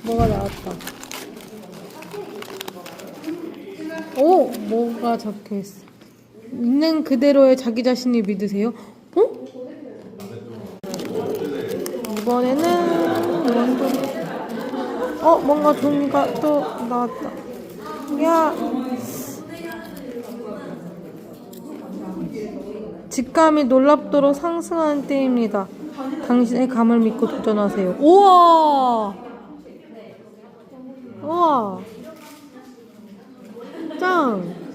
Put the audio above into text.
뭐가 나왔다. 오! 뭐가 적혀있어. 있는 그대로의 자기 자신을 믿으세요. 어? 이번에는 뭔가 종이가 또 나왔다. 야! 직감이 놀랍도록 상승하는 때입니다. 당신의 감을 믿고 도전하세요. 우와! 우와! 짱!